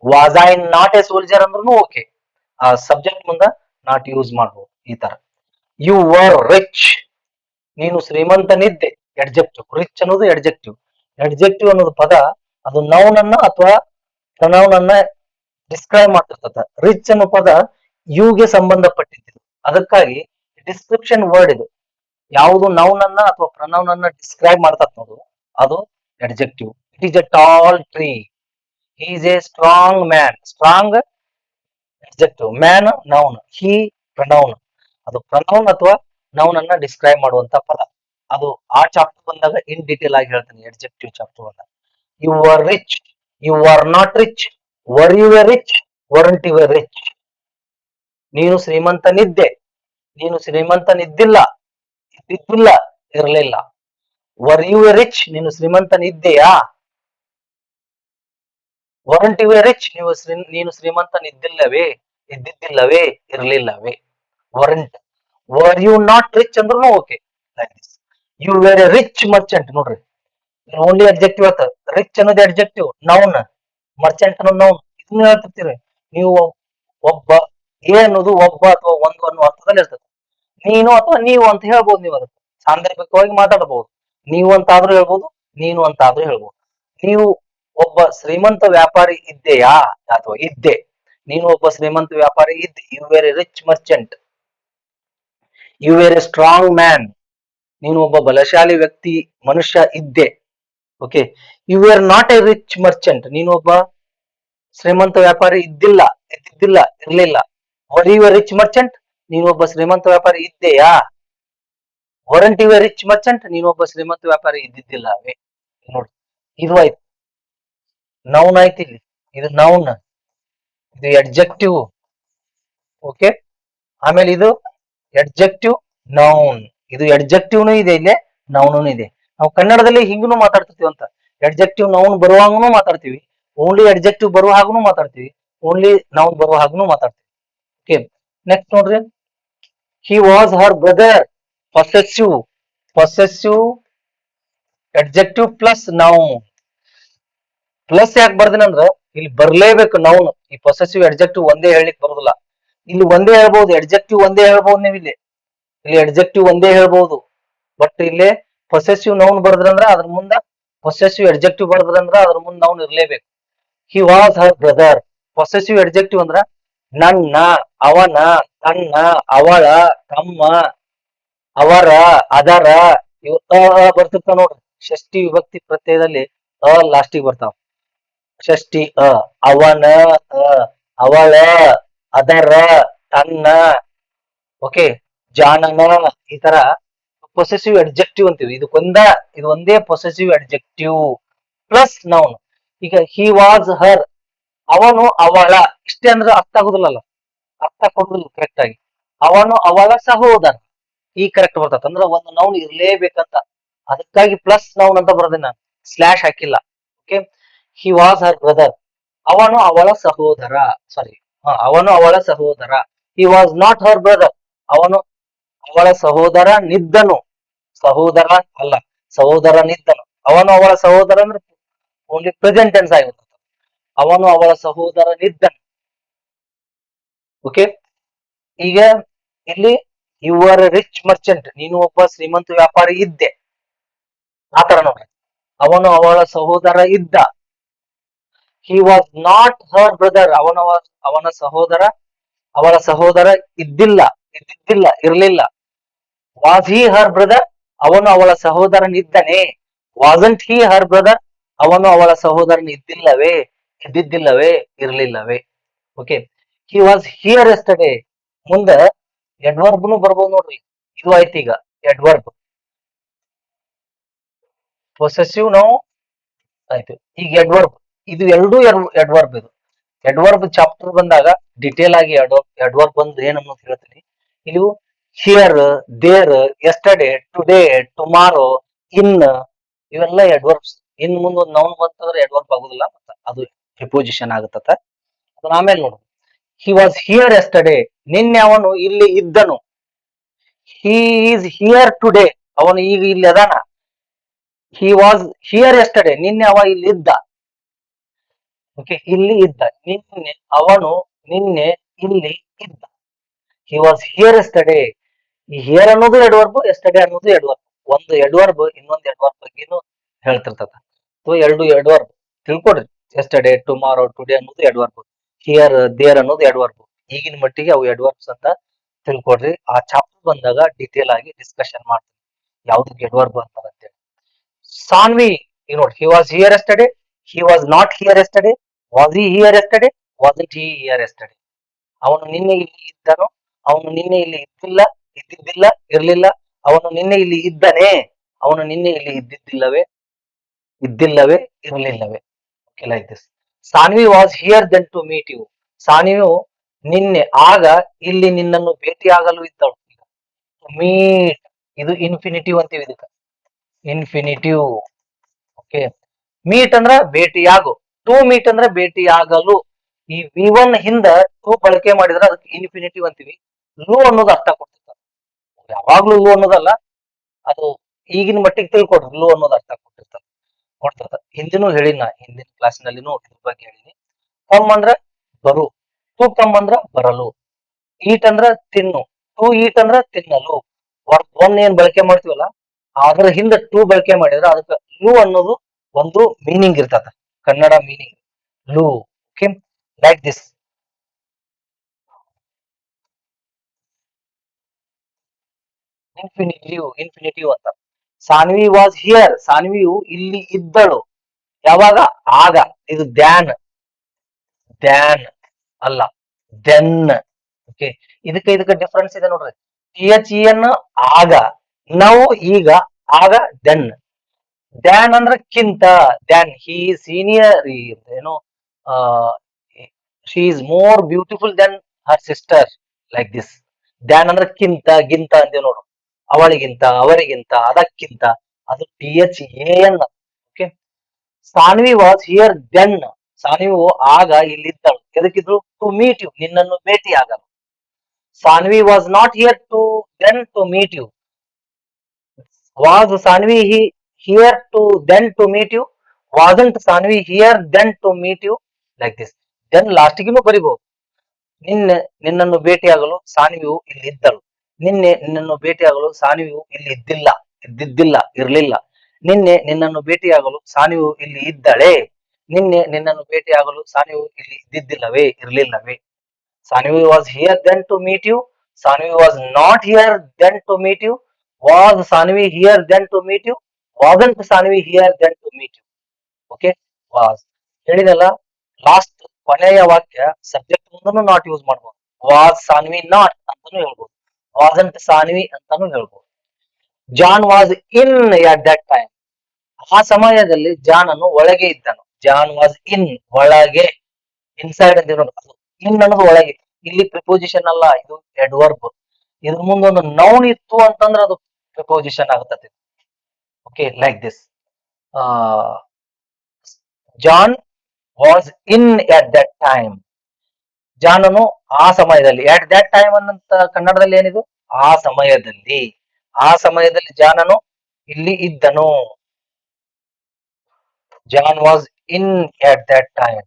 Was I not a soldier ಅಂದ್ರೂ ಓಕೆ, ಆ ಸಬ್ಜೆಕ್ಟ್ ಮುಂದ ನಾಟ್ ಯೂಸ್ ಮಾಡ್ಬೋದು. ಈ ತರ. ಯು ವರ್ ರಿಚ್, ನೀನು ಶ್ರೀಮಂತನಿದ್ದೆ. ಎಡ್ಜೆಕ್ಟಿವ್. ರಿಚ್ ಅನ್ನೋದು adjective. Adjective ಅನ್ನೋದು ಪದ ಅದು ನೌನ್ ಅನ್ನ ಅಥವಾ ಪ್ರನೌನ್ ಅನ್ನ ಡಿಸ್ಕ್ರೈಬ್ ಮಾಡ್ತಿರ್ತದ. ರಿಚ್ ಅನ್ನೋ ಪದ ಯುಗೆ ಸಂಬಂಧಪಟ್ಟಿದ್ದು. ಅದಕ್ಕಾಗಿ ಡಿಸ್ಕ್ರಿಪ್ಷನ್ ವರ್ಡ್ ಇದು. ಯಾವುದು ನೌನ್ ಅನ್ನ ಅಥವಾ ಪ್ರನೌನ್ ಅನ್ನ ಡಿಸ್ಕ್ರೈಬ್ ಮಾಡ್ತದ ನೋಡು, ಅದು adjective. It is A tall tree. He is A strong man. Strong adjective, man noun, he pronoun. ಅದು ಪ್ರನೌನ್ ಅಥವಾ ನೌನ್ ಅನ್ನ ಡಿಸ್ಕ್ರೈಬ್ ಮಾಡುವಂತ ಪದ. ಅದು ಆ ಚಾಪ್ಟರ್ ಬಂದಾಗ ಇನ್ ಡೀಟೇಲ್ ಆಗಿ ಹೇಳ್ತೀನಿ, ಎಡ್ಜೆಕ್ಟಿವ್ ಚಾಪ್ಟರ್ ಬಂದಾಗ. You are rich, you are not rich, were you a rich, weren't you a rich. ನೀನು ಶ್ರೀಮಂತನಿದ್ದೆ, ನೀನು ಶ್ರೀಮಂತನಿದ್ದಿಲ್ಲ, ಇದ್ದಿದ್ದಿಲ್ಲ, ಇರಲಿಲ್ಲ. ವರ್ ಯು ಎ ರಿಚ್, ನೀನು ಶ್ರೀಮಂತನಿದ್ದೆಯಾ. ವರಂಟ್ ಯು ಎ ರಿಚ್, ನೀನು ಶ್ರೀಮಂತನಿದ್ದಿಲ್ಲವೇ, ಇದ್ದಿದ್ದಿಲ್ಲವೇ, ಇರಲಿಲ್ಲವೇ. Weren't. Were you not rich ಅಂದ್ರೂ okay. You were a rich merchant. ನೋಡ್ರಿ, ಓನ್ಲಿ ಅಡ್ಜೆಕ್ಟಿವ್ ಆತ. ರಿಚ್ ಅನ್ನೋದು ಅಡ್ಜೆಕ್ಟಿವ್, ನೌನ್. ಮರ್ಚೆಂಟ್ ಅನ್ನೋದು ನೌನ್. ಇದನ್ನ ಹೇಳ್ತಿರ್ತೀರಿ ನೀವು. ಒಬ್ಬ, ಎ ಅನ್ನೋದು ಒಬ್ಬ ಅಥವಾ ಒಂದು ಅನ್ನೋ ಅರ್ಥದಲ್ಲಿ ಇರ್ತದೆ. ನೀನು ಅಥವಾ ನೀವು ಅಂತ ಹೇಳ್ಬೋದು. ನೀವು ಅದಕ್ಕೆ ಸಾಂದರ್ಭಿಕವಾಗಿ ಮಾತಾಡಬಹುದು. ನೀವು ಅಂತಾದ್ರೂ ಹೇಳ್ಬೋದು, ನೀನು ಅಂತಾದ್ರೂ ಹೇಳ್ಬೋದು. ನೀವು ಒಬ್ಬ ಶ್ರೀಮಂತ ವ್ಯಾಪಾರಿ ಇದ್ದೆಯಾ ಅಥವಾ ಇದ್ದೆ. ನೀನು ಒಬ್ಬ ಶ್ರೀಮಂತ ವ್ಯಾಪಾರಿ ಇದ್ದೆ. You were a rich merchant. You were a strong man. ನೀನು ಒಬ್ಬ ಬಲಶಾಲಿ ವ್ಯಕ್ತಿ, ಮನುಷ್ಯ ಇದ್ದೆ. Okay. You were not a rich merchant. ನೀನು ಒಬ್ಬ ಶ್ರೀಮಂತ ವ್ಯಾಪಾರಿ ಇದ್ದಿಲ್ಲ, ಇರ್ಲಿಲ್ಲ. Were you a rich merchant. ನೀನು ಒಬ್ಬ ಶ್ರೀಮಂತ ವ್ಯಾಪಾರಿ ಇದ್ದೆಯಾ. Weren't you a rich merchant. ನೀನು ಒಬ್ಬ ಶ್ರೀಮಂತ ವ್ಯಾಪಾರಿ ಇದ್ದಿದ್ದಿಲ್ಲವೇ. ನೋಡಿ, ಇದು ಆಯ್ತು, ನೌನ್ ಆಯ್ತು. ಇಲ್ಲಿ ಇದು ನೌನ್, ಇದು ಅಡ್ಜೆಕ್ಟಿವ್. ಓಕೆ. ಆಮೇಲೆ ಇದು ಅಡ್ಜೆಕ್ಟಿವ್ ನೌನ್. ಇದು ಅಡ್ಜೆಕ್ಟಿವ್ನು ಇದೆ, ಇಲ್ಲೇ ನೌನು ಇದೆ. ನಾವು ಕನ್ನಡದಲ್ಲಿ ಹಿಂಗೂ ಮಾತಾಡ್ತಿರ್ತೀವಿ ಅಂತ. ಅಡ್ಜೆಕ್ಟಿವ್ ನೌನ್ ಬರುವಾಗೂ ಮಾತಾಡ್ತೀವಿ, ಓನ್ಲಿ ಅಡ್ಜೆಕ್ಟಿವ್ ಬರುವ ಹಾಗೂ ಮಾತಾಡ್ತೀವಿ, ಓನ್ಲಿ ನೌನ್ ಬರುವ ಹಾಗೂ ಮಾತಾಡ್ತೀವಿ. ಓಕೆ. ನೆಕ್ಸ್ಟ್ ನೋಡ್ರಿ, he was her brother. Possessive adjective plus noun. Plus ಯಾಕೆ ಬರ್ದಿನಂದ್ರ ಇಲ್ಲಿ ಬರ್ಲೇಬೇಕು ನೌನ್. ಈ ಪೊಸೆಸಿವ್ ಅಡ್ಜೆಕ್ಟಿವ್ ಒಂದೇ ಹೇಳಲಿಕ್ಕೆ ಬರುದಿಲ್ಲ. ಇಲ್ಲಿ ಒಂದೇ ಹೇಳ್ಬಹುದು, ಅಡ್ಜೆಕ್ಟಿವ್ ಒಂದೇ ಹೇಳ್ಬಹುದು. ನೀವು ಇಲ್ಲಿ ಅಡ್ಜೆಕ್ಟಿವ್ ಒಂದೇ ಹೇಳ್ಬಹುದು. ಬಟ್ ಇಲ್ಲಿ ಪೊಸೆಸಿವ್ ನೌನ್ ಬರ್ದ್ರಂದ್ರ ಅದ್ರ ಮುಂದ ಪೊಸೆಸಿವ್ ಅಡ್ಜೆಕ್ಟಿವ್ ಬರ್ದ್ರಂದ್ರ ಅದ್ರ ಮುಂದೆ ನೌನ್ ಇರ್ಲೇಬೇಕು. He was her brother. Possessive adjective ಅಂದ್ರ ನನ್ನ, ಅವನ, ತನ್ನ, ಅವಳ, ತಮ್ಮ, ಅವರ, ಅದರ. ಇವು ಬರ್ತಿರ್ತಾವ ನೋಡ್ರಿ. ಷಷ್ಠಿ ವಿಭಕ್ತಿ ಪ್ರತ್ಯಯದಲ್ಲಿ ಲಾಸ್ಟಿಗೆ ಬರ್ತಾವ. ಷಷ್ಠಿ ಅವನ, ಅವಳ, ಅದರ, ತನ್ನ, ಓಕೆ, ಜಾನನ. ಈ ತರ ಪೊಸೆಸಿವ್ ಅಡ್ಜೆಕ್ಟಿವ್ ಅಂತೀವಿ. ಇದು ಒಂದೇ ಪೊಸೆಸಿವ್ ಅಡ್ಜೆಕ್ಟಿವ್ ಪ್ಲಸ್ ನೌನ್. ಈಗ ಹಿ ವಾಸ್ ಹರ್, ಅವನು ಅವಳ. ಇಷ್ಟೇ ಅಂದ್ರೆ ಅರ್ಥ ಆಗುದಿಲ್ಲಲ್ಲ, ಅರ್ಥ ಕೊಡುದಿಲ್ಲ ಕರೆಕ್ಟ್ ಆಗಿ. ಅವನು ಅವಳ ಸಹೋದರ, ಈ ಕರೆಕ್ಟ್ ಬರ್ತದೆ. ಅಂದ್ರೆ ಒಂದು ನೌನ್ ಇರ್ಲೇಬೇಕಂತ, ಅದಕ್ಕಾಗಿ ಪ್ಲಸ್ ನೌನ್ ಅಂತ ಬರ್ದೆ ನಾನು, ಸ್ಲಾಶ್ ಹಾಕಿಲ್ಲ. Okay. He was her brother. ಅವನು ಅವಳ ಸಹೋದರ. ಸಾರಿ, ಅವನು ಅವಳ ಸಹೋದರ. He was not her brother. ಅವನು ಅವಳ ಸಹೋದರ ನಿದ್ದನು. ಸಹೋದರ ಅಲ್ಲ, ಸಹೋದರ ನಿದ್ದನು. ಅವನು ಅವಳ ಸಹೋದರ ಅಂದ್ರೆ ಓನ್ಲಿ ಪ್ರೆಸೆಂಟ್ ಟೆನ್ಸ್ ಆಗಿರ್ತದೆ. ಅವನು ಅವಳ ಸಹೋದರ ನಿದ್ದನು. ಓಕೆ. ಈಗ ಇಲ್ಲಿ you are a rich merchant. ನೀನು ಒಬ್ಬ ಶ್ರೀಮಂತ ವ್ಯಾಪಾರಿ ಇದ್ದೆ. ಆತರ ನೋಡ್ರಿ. ಅವನು ಅವಳ ಸಹೋದರ ಇದ್ದ. He was not her brother. ಅವನ ಸಹೋದರ, ಅವಳ ಸಹೋದರ ಇದ್ದಿಲ್ಲ, ಇರ್ಲಿಲ್ಲ. Was he her brother. ಅವನು ಅವಳ ಸಹೋದರನಿದ್ದನೆ. ವಾಸಂಟ್ ಹಿ ಹರ್ ಬ್ರದರ್. ಅವನು ಅವಳ ಸಹೋದರನ ಇದ್ದಿದ್ದಿಲ್ಲವೇ, ಇರ್ಲಿಲ್ಲವೇ. Okay. He was here yesterday. ಮುಂದ ಎಡ್ವರ್ಬ್ನು ಬರ್ಬೋದು ನೋಡ್ರಿ. ಇದು ಆಯ್ತು ಈಗ ಎಡ್ವರ್ಬ್. ಪೊಸೆಸಿವ್ ನಾವು ಆಯ್ತು. ಈಗ ಎಡ್ವರ್ಬ್, ಇದು ಎರಡೂ ಎಡ್ವರ್ಬ್. ಇದು ಎಡ್ವರ್ಬ್ ಚಾಪ್ಟರ್ ಬಂದಾಗ ಡಿಟೇಲ್ ಆಗಿ ಎಡ್ವರ್ಬ್ ಬಂದು ಏನನ್ನೋದು ಹೇಳ್ತೀನಿ. ಇಲ್ಲಿ here, there, yesterday, today, tomorrow, in, ಇವೆಲ್ಲ ಎಡ್ವರ್ಬ್ಸ್. ಇನ್ ಮುಂದ್ ಒಂದು ನೌನ್ ಬಂತಂದ್ರೆ ಎಡ್ವರ್ಬ್ ಆಗುದಿಲ್ಲ, ಮತ್ತ ಅದು ಪ್ರಿಪೋಸಿಷನ್ ಆಗುತ್ತ. ಅದನ್ನ ಆಮೇಲೆ ನೋಡು. ಹಿ ವಾಸ್ ಹಿಯರ್ ಎಸ್ಟರ್ಡೇ. ನಿನ್ನೆ ಅವನು ಇಲ್ಲಿ ಇದ್ದನು. He is here today. ಅವನು ಈಗ ಇಲ್ಲಿ ಅದಾನ. ಹಿ ವಾಸ್ ಹಿಯರ್ ಎಸ್ಟರ್ಡೇ. ನಿನ್ನೆ ಅವ ಇಲ್ಲಿ ಇದ್ದ. ಓಕೆ, ಇಲ್ಲಿ ಇದ್ದ. ನಿನ್ನೆ ಇಲ್ಲಿ ಇದ್ದ. ಹಿ ವಾಸ್ ಹಿಯರ್ ಎಸ್ಟರ್ಡೇ. ಈ ಹಿಯರ್ ಅನ್ನೋದು ಎಡ್ವರ್ಬ್, ಎಸ್ಟರ್ಡೇ ಅನ್ನೋದು ಎಡ್ವರ್ಬ್. ಒಂದು ಎಡ್ವರ್ಬ್ ಇನ್ನೊಂದು ಎಡ್ವರ್ಬ್ ಬಗ್ಗೆನು ಹೇಳ್ತಿರ್ತದ. ಸೊ ಎರಡು ಎಡ್ವರ್ಬ್ ತಿಳ್ಕೊಡ್ರಿ. ಎಸ್ಟರ್ಡೇ, ಟುಮಾರೋ, ಟುಡೇ ಅನ್ನೋದು ಎಡ್ವರ್ಬ್. ಹಿಯರ್, ದೇರ್ ಅನ್ನೋದು ಎಡ್ವರ್ಬ್. ಈಗಿನ ಮಟ್ಟಿಗೆ ಅವು ಎಡ್ವರ್ಬ್ಸ್ ಅಂತ ತಿಳ್ಕೊಡ್ರಿ. ಆ ಚಾಪ್ಟರ್ ಬಂದಾಗ ಡಿಟೇಲ್ ಆಗಿ ಡಿಸ್ಕಷನ್ ಮಾಡ್ತೀನಿ ಯಾವ್ದಕ್ಕೆ ಎಡ್ವರ್ಬ್ ಅಂತಾರ ಅಂತೇಳಿ. ಸಾನ್ವಿ, ಈಗ ನೋಡಿ. ಹಿ was here yesterday. He was not here yesterday. Was he here yesterday. Wasn't he here yesterday. ಅವನು ನಿನ್ನೆ ಇಲ್ಲಿ ಇದ್ದನು. ಅವನು ನಿನ್ನೆ ಇಲ್ಲಿ ಇದ್ದಿದ್ದಿಲ್ಲ, ಇರ್ಲಿಲ್ಲ. ಅವನು ನಿನ್ನೆ ಇಲ್ಲಿ ಇದ್ದನೆ. ಅವನು ನಿನ್ನೆ ಇಲ್ಲಿ ಇದ್ದಿಲ್ಲವೇ, ಇರ್ಲಿಲ್ಲವೇ. Okay, like this. Sanvi was here then to meet you. ಸಾನ್ವಿಯು ನಿನ್ನೆ, ಆಗ ಇಲ್ಲಿ ನಿನ್ನನ್ನು ಭೇಟಿಯಾಗಲು ಇದ್ದಳು. ಮೀಟ್, ಇದು ಇನ್ಫಿನಿಟಿವ್ ಅಂತೀವಿ ಇದಕ್ಕೆ, ಇನ್ಫಿನಿಟಿವ್. ಓಕೆ. ಮೀಟ್ ಅಂದ್ರ ಭೇಟಿಯಾಗು. ಟು ಮೀಟ್ ಅಂದ್ರೆ ಭೇಟಿಯಾಗಲು. ಈ V1 ಹಿಂದ ಟು ಬಳಕೆ ಮಾಡಿದ್ರೆ ಅದಕ್ಕೆ ಇನ್ಫಿನಿಟಿವ್ ಅಂತೀವಿ. ಲೂ ಅನ್ನೋದು ಅರ್ಥ ಕೊಟ್ಟಿರ್ತಾರೆ. ಯಾವಾಗ್ಲೂ ಲೂ ಅನ್ನೋದಲ್ಲ, ಅದು ಈಗಿನ ಮಟ್ಟಿಗೆ ತಿಳ್ಕೊಡ್ರಿ. ಲೂ ಅನ್ನೋದು ಅರ್ಥ ಕೊಟ್ಟಿರ್ತಾರೆ. ಕೊಡ್ತದ. ಹಿಂದಿನೂ ಹೇಳಿನ, ಹಿಂದಿನ ಕ್ಲಾಸ್ನಲ್ಲಿನೂ ಇದ್ರ ಬಗ್ಗೆ ಹೇಳಿನಿ. ಕಮ್ ಅಂದ್ರ ಬರು, ಟು ಕಮ್ ಅಂದ್ರ ಬರಲು, ಈಟ್ ಅಂದ್ರ ತಿನ್ನು, ಟು ಈಟ್ ಅಂದ್ರ ತಿನ್ನಲು. ಒನ್ ಏನ್ ಬಳಕೆ ಮಾಡ್ತೀವಲ್ಲ ಅದ್ರ ಹಿಂದ ಟು ಬಳಕೆ ಮಾಡಿದ್ರ ಅದಕ್ಕೆ ಲು ಅನ್ನೋದು ಒಂದು ಮೀನಿಂಗ್ ಇರ್ತದ, ಕನ್ನಡ ಮೀನಿಂಗ್ ಲು. Okay, like this. ಇನ್ಫಿನಿಟಿವ್ ಅಂತ. ಸಾನ್ವಿ ವಾಸ್ ಹಿಯರ್, ಸಾನ್ವಿಯು ಇಲ್ಲಿ ಇದ್ದಳು. ಯಾವಾಗ? ಆಗ. ಇದು ದ್ಯಾನ್, ದ್ಯಾನ್ ಅಲ್ಲ, ದೆನ್. ಓಕೆ, ಇದಕ್ಕೆ ಡಿಫ್ರೆನ್ಸ್ ಇದೆ ನೋಡ್ರಿ. THEN ಆಗ, ನಾವು ಈಗ, ಆಗ ದೆನ್. ದ್ಯಾನ್ ಅಂದ್ರ ಕಿಂತ, ದ್ಯಾನ್ ಹಿ ಸೀನಿಯರ್, ಏನು she is more beautiful than her sister, like this. Than ಅಂದ್ರ ಕಿಂತ, ಗಿಂತ ಅಂತೀವಿ ನೋಡು, ಅವಳಿಗಿಂತ, ಅವರಿಗಿಂತ, ಅದಕ್ಕಿಂತ, ಅದು THAN. Okay, Sanvi was here then, Sanvi ಆಗ ಇಲ್ಲಿದ್ದಳು. ಎದಕ್ಕಿದ್ರು? ಟು ಮೀಟ್ ಯು, ನಿನ್ನನ್ನು ಭೇಟಿ ಆಗಲು. Sanvi was not here to then to meet you. Was Sanvi here to then to meet you? Wasn't Sanvi here then to meet you? Like this. Then ಲಾಸ್ಟ್ಗಿನೂ ಬರಿಬಹುದು. ನಿನ್ನನ್ನು ಭೇಟಿಯಾಗಲು ಸಾನ್ವಿಯು ಇಲ್ಲಿ ಇದ್ದಳು. ನಿನ್ನನ್ನು ಭೇಟಿಯಾಗಲು ಸಾನ್ವಿಯು ಇಲ್ಲಿ ಇದ್ದಿದ್ದಿಲ್ಲ, ಇರ್ಲಿಲ್ಲ. ನಿನ್ನನ್ನು ಭೇಟಿಯಾಗಲು ಸಾನ್ವಿಯು ಇಲ್ಲಿ ಇದ್ದಳೆ. ನಿನ್ನನ್ನು ಭೇಟಿಯಾಗಲು ಸಾನ್ವಿಯು ಇಲ್ಲಿ ಇದ್ದಿದ್ದಿಲ್ಲವೇ, ಇರ್ಲಿಲ್ಲವೇ. Sanvi was here then to meet you, Sanvi was not here then to meet you, was Sanvi here then to meet you, wasn't Sanvi here then to meet you. Okay, was ಹೇಳಿದಲ್ಲ. ಲಾಸ್ಟ್ ಕೊನೆಯ ವಾಕ್ಯ ಸಬ್ಜೆಕ್ಟ್ ಮುಂದೂ ನಾಟ್ ಯೂಸ್ ಮಾಡಬಹುದು. Was Sanvi not ಅಂತಾನು ಹೇಳ್ಬೋದು, wasn't Sanvi ಅಂತಾನು ಹೇಳ್ಬೋದು. John was in at that time, ಆ ಸಮಯದಲ್ಲಿ ಜಾನನು ಒಳಗೆ ಇದ್ದನು. ಜಾನ್ ವಾಸ್ ಇನ್, ಒಳಗೆ, ಇನ್ಸೈಡ್ ಅಂತ ನೋಡಿ. ಅದು ಇನ್ ಅನ್ನೋದು ಒಳಗೆ. ಇಲ್ಲಿ ಪ್ರಿಪೋಸಿಷನ್ ಅಲ್ಲ, ಇದು ಅಡ್ವರ್ಬ್. ಇದ್ರ ಮುಂದೊಂದು ನೌನ್ ಇತ್ತು ಅಂತಂದ್ರೆ ಅದು ಪ್ರಿಪೋಸಿಷನ್ ಆಗುತ್ತದೆ. Okay, like this. John was in at that time, ಜಾನನು ಆ ಸಮಯದಲ್ಲಿ. ಎಟ್ ದಟ್ ಟೈಮ್ ಅನ್ನಂತ ಕನ್ನಡದಲ್ಲಿ ಏನಿದು? ಆ ಸಮಯದಲ್ಲಿ. ಆ ಸಮಯದಲ್ಲಿ ಜಾನನು ಇಲ್ಲಿ ಇದ್ದನು. John was in at that time.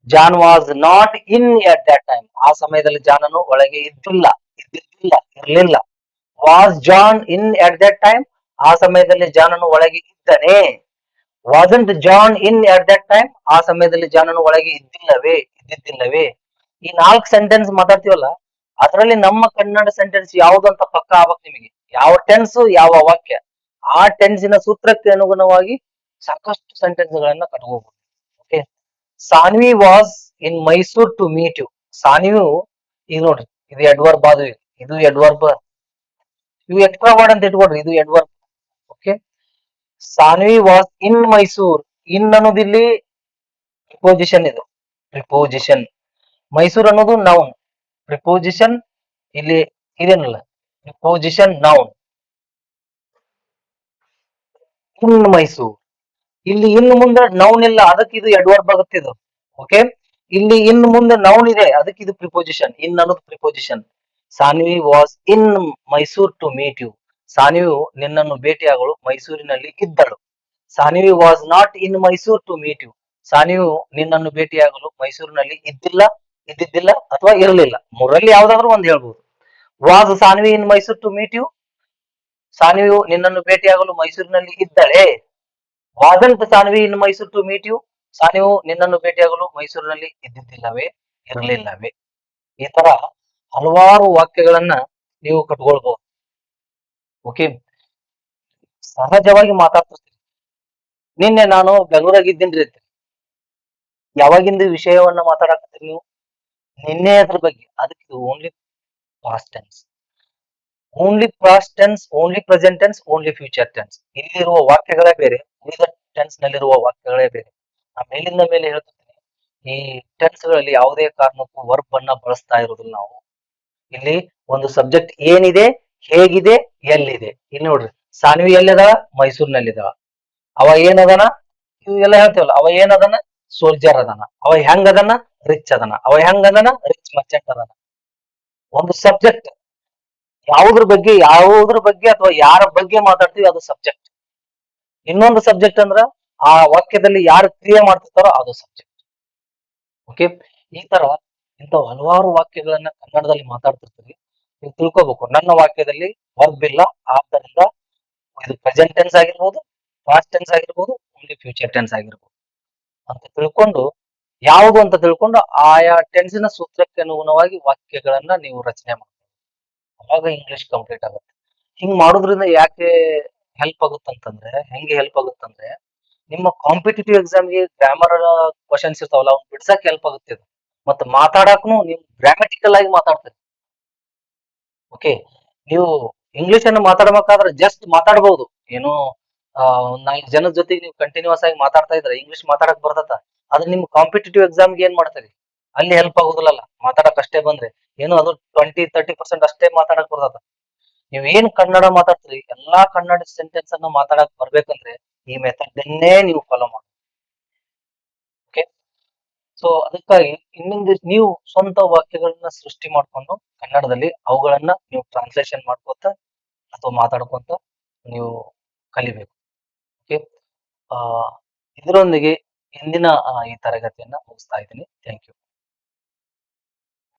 John was not in at that time, ಆ ಸಮಯದಲ್ಲಿ ಜಾನನು ಒಳಗೆ ಇರ್ಲಿಲ್ಲ. Was John in at that time, ಆ ಸಮಯದಲ್ಲಿ ಜಾನನು ಒಳಗೆ ಇದ್ದನೇ. Wasn't John in at that time, ಆ ಸಮಯದಲ್ಲಿ ಜಾನನು ಒಳಗೆ ಇದ್ದಿದ್ದಿಲ್ಲವೇ. ಈ 4 ಸೆಂಟೆನ್ಸ್ ಮಾತಾಡ್ತೀವಲ್ಲ, ಅದರಲ್ಲಿ ನಮ್ಮ ಕನ್ನಡ ಸೆಂಟೆನ್ಸ್ ಯಾವ್ದು ಅಂತ ಪಕ್ಕ ಆಗ್ಬೇಕು ನಿಮಗೆ. ಯಾವ ಟೆನ್ಸ್, ಯಾವ ವಾಕ್ಯ, ಆ ಟೆನ್ಸಿನ ಸೂತ್ರಕ್ಕೆ ಅನುಗುಣವಾಗಿ ಸಾಕಷ್ಟು ಸೆಂಟೆನ್ಸ್ ಗಳನ್ನ ಕಟ್ಕೋಬಹುದು. Okay, Sanvi was in Mysore to meet you. Sanvi, ಈಗ ನೋಡ್ರಿ, ಇದು ಎಡ್ವರ್ಬ್, ಇದು ಎಡ್ವರ್ಬ್. ಇವು ಎಕ್ಸ್ಟ್ರಾ ವರ್ಡ್ ಅಂತ ಇಟ್ಕೊಡ್ರಿ, ಇದು adverb. Okay, Sanvi was in Mysore. In ಅನ್ನೋದು ಇಲ್ಲಿ ಪ್ರಿಪೋಸಿಷನ್, ಇದು ಪ್ರಿಪೋಸಿಷನ್. ಮೈಸೂರ್ ಅನ್ನೋದು ನೌನ್, ಪ್ರಿಪೋಸಿಷನ್ ಇಲ್ಲಿ ಇದೇನಲ್ಲ, ಪ್ರಿಪೋಸಿಷನ್ ನೌನ್. ಇನ್ ಮೈಸೂರ್, ಇಲ್ಲಿ ಇನ್ನು ಮುಂದೆ ನೌನ್ ಇಲ್ಲ, ಅದಕ್ಕೆ ಇದು ಎಡ್ವರ್ಬ್ ಆಗುತ್ತೆ ಇದು. ಓಕೆ, ಇಲ್ಲಿ ಇನ್ನು ಮುಂದೆ ನೌನ್ ಇದೆ, ಅದಕ್ಕೆ ಇದು ಪ್ರಿಪೋಸಿಷನ್. ಇನ್ ಅನ್ನೋದು preposition. Sanvi was in Mysore to meet you, ಸಾನ್ವಿಯು ನಿನ್ನನ್ನು ಭೇಟಿಯಾಗಲು ಮೈಸೂರಿನಲ್ಲಿ ಇದ್ದಳು. Sanvi was not in Mysore to meet you, ಸಾನ್ವಿಯು ನಿನ್ನನ್ನು ಭೇಟಿಯಾಗಲು ಮೈಸೂರಿನಲ್ಲಿ ಇದ್ದಿದ್ದಿಲ್ಲ ಅಥವಾ ಇರಲಿಲ್ಲ. ಮೂರಲ್ಲಿ ಯಾವ್ದಾದ್ರು ಒಂದು ಹೇಳ್ಬೋದು. Was Sanvi in Mysore to meet you, ಸಾನ್ವಿಯು ನಿನ್ನನ್ನು ಭೇಟಿಯಾಗಲು ಮೈಸೂರಿನಲ್ಲಿ ಇದ್ದಳೆ. Wasn't Sanvi in Mysore to meet you, ಸಾನ್ವಿಯು ನಿನ್ನನ್ನು ಭೇಟಿಯಾಗಲು ಮೈಸೂರಿನಲ್ಲಿ ಇರಲಿಲ್ಲವೇ. ಈ ತರ ಹಲವಾರು ವಾಕ್ಯಗಳನ್ನ ನೀವು ಕಟ್ಕೊಳ್ಬಹುದು. ಓಕೆ, ಸಹಜವಾಗಿ ಮಾತಾಡ್ತಿರ್ತೀನಿ. ನಿನ್ನೆ ನಾನು ಬೆಂಗಳೂರಾಗಿದ್ದೀನ್ರಿ ಅಂತ, ಯಾವಾಗಿಂದ ವಿಷಯವನ್ನ ಮಾತಾಡಕತ್ತೀರಿ ನೀವು? ನಿನ್ನೆ ಅದ್ರ ಬಗ್ಗೆ. ಅದಕ್ಕೆ only past tense, only past tense, only present tense, only future tense. ಇಲ್ಲಿರುವ ವಾಕ್ಯಗಳೇ ಬೇರೆ, ಉಳಿದ ಟೆನ್ಸ್ ನಲ್ಲಿರುವ ವಾಕ್ಯಗಳೇ ಬೇರೆ. ಆ ಮೇಲಿಂದ ಮೇಲೆ ಹೇಳ್ತಿರ್ತೀನಿ, ಈ ಟೆನ್ಸ್ ಗಳಲ್ಲಿ ಯಾವುದೇ ಕಾರಣಕ್ಕೂ ವರ್ಬ್ ಅನ್ನ ಬಳಸ್ತಾ ಇರೋದಿಲ್ಲ ನಾವು. ಇಲ್ಲಿ ಒಂದು ಸಬ್ಜೆಕ್ಟ್ ಏನಿದೆ, ಹೇಗಿದೆ, ಎಲ್ಲಿದೆ. ಇಲ್ಲಿ ನೋಡ್ರಿ, ಸಾನ್ವಿ ಎಲ್ಲಿದಾಳ? ಮೈಸೂರಿನಲ್ಲಿದಾಳ. ಅವ ಏನದನ? ಇವೆಲ್ಲ ಹೇಳ್ತೇವಲ್ಲ, ಅವ ಏನದನ? ಸೋಲ್ಜರ್ ಅದನ. ಅವ ಹೆಂಗ್ ಅದನ? ರಿಚ್ ಅದನ. ಅವ ಹೆಂಗ್ ಅದನ? ರಿಚ್ ಮರ್ಚೆಂಟ್ ಅದನ. ಒಂದು ಸಬ್ಜೆಕ್ಟ್ ಯಾವುದ್ರ ಬಗ್ಗೆ ಅಥವಾ ಯಾರ ಬಗ್ಗೆ ಮಾತಾಡ್ತೀವಿ, ಅದು ಸಬ್ಜೆಕ್ಟ್. ಇನ್ನೊಂದು ಸಬ್ಜೆಕ್ಟ್ ಅಂದ್ರ ಆ ವಾಕ್ಯದಲ್ಲಿ ಯಾರು ಕ್ರಿಯೆ ಮಾಡ್ತಿರ್ತಾರೋ ಅದು ಸಬ್ಜೆಕ್ಟ್. ಓಕೆ, ಈ ತರ ಇಂಥವು ಹಲವಾರು ವಾಕ್ಯಗಳನ್ನ ಕನ್ನಡದಲ್ಲಿ ಮಾತಾಡ್ತಿರ್ತೀವಿ. ನೀವು ತಿಳ್ಕೊಬೇಕು, ನನ್ನ ವಾಕ್ಯದಲ್ಲಿ ವರ್ಬ್ ಇಲ್ಲ, ಆದ್ದರಿಂದ ಇದು ಪ್ರೆಸೆಂಟ್ ಟೆನ್ಸ್ ಆಗಿರ್ಬೋದು, ಪಾಸ್ಟ್ ಟೆನ್ಸ್ ಆಗಿರ್ಬೋದು, ಓನ್ಲಿ ಫ್ಯೂಚರ್ ಟೆನ್ಸ್ ಆಗಿರ್ಬೋದು ಅಂತ ತಿಳ್ಕೊಂಡು, ಯಾವುದು ಅಂತ ತಿಳ್ಕೊಂಡು ಆಯಾ ಟೆನ್ಸಿನ ಸೂತ್ರಕ್ಕೆ ಅನುಗುಣವಾಗಿ ವಾಕ್ಯಗಳನ್ನ ನೀವು ರಚನೆ ಮಾಡಿ, ಅವಾಗ ಇಂಗ್ಲಿಷ್ ಕಂಪ್ಲೀಟ್ ಆಗುತ್ತೆ. ಹಿಂಗ್ ಮಾಡೋದ್ರಿಂದ ಯಾಕೆ ಹೆಲ್ಪ್ ಆಗುತ್ತಂತಂದ್ರೆ, ಹೆಂಗೆ ಹೆಲ್ಪ್ ಆಗುತ್ತಂದ್ರೆ, ನಿಮ್ಮ ಕಾಂಪಿಟೇಟಿವ್ ಎಕ್ಸಾಮ್ಗೆ ಗ್ರಾಮರ್ ಕ್ವಶನ್ಸ್ ಇರ್ತಾವಲ್ಲ, ಅವ್ನು ಬಿಡ್ಸಕ್ ಹೆಲ್ಪ್ ಆಗುತ್ತೆ ಇದು. ಮತ್ತೆ ಮಾತಾಡಕ್ನು ನೀವು ಗ್ರಾಮೆಟಿಕಲ್ ಆಗಿ ಮಾತಾಡ್ತೀರಿ. ಓಕೆ, ನೀವು ಇಂಗ್ಲಿಷ್ ಅನ್ನು ಮಾತಾಡ್ಬೇಕಾದ್ರೆ ಜಸ್ಟ್ ಮಾತಾಡಬಹುದು, ಏನು ಒಂದ್ 4 ಜನದ ಜೊತೆಗೆ ನೀವು ಕಂಟಿನ್ಯೂಸ್ ಆಗಿ ಮಾತಾಡ್ತಾ ಇದ್ರೆ ಇಂಗ್ಲಿಷ್ ಮಾತಾಡಕ್ ಬರ್ತದ. ಆದ್ರೆ ನಿಮ್ ಕಾಂಪಿಟೇಟಿವ್ ಎಕ್ಸಾಮ್ಗೆ ಏನ್ ಮಾಡ್ತೀರಿ, ಅಲ್ಲಿ ಹೆಲ್ಪ್ ಆಗುದಿಲ್ಲಲ್ಲ, ಮಾತಾಡಕ್ ಅಷ್ಟೇ ಬಂದ್ರೆ ಏನು ಅದು 20-30% ಅಷ್ಟೇ ಮಾತಾಡಕ್ ಬರ್ತದ. ನೀವ್ ಏನ್ ಕನ್ನಡ ಮಾತಾಡ್ತೀರಿ ಎಲ್ಲಾ ಕನ್ನಡ ಸೆಂಟೆನ್ಸ್ ಅನ್ನ ಮಾತಾಡಕ್ ಬರ್ಬೇಕಂದ್ರೆ ಈ ಮೆಥಡ್ ನೀವು ಫಾಲೋ ಮಾಡಿ. ಓಕೆ, ಸೊ ಅದಕ್ಕಾಗಿ ಇನ್ನೊಂದು ನೀವು ಸ್ವಂತ ವಾಕ್ಯಗಳನ್ನ ಸೃಷ್ಟಿ ಮಾಡ್ಕೊಂಡು ಕನ್ನಡದಲ್ಲಿ ಅವುಗಳನ್ನ ನೀವು ಟ್ರಾನ್ಸ್ಲೇಷನ್ ಮಾಡ್ಕೊತ ಅಥವಾ ಮಾತಾಡ್ಕೊಂತ ನೀವು ಕಲಿಬೇಕು. ಓಕೆ, ಆ ಇದರೊಂದಿಗೆ ಇಂದಿನ ಈ ತರಗತಿಯನ್ನ ಮುಗಿಸ್ತಾ ಇದ್ದೀನಿ. Thank you.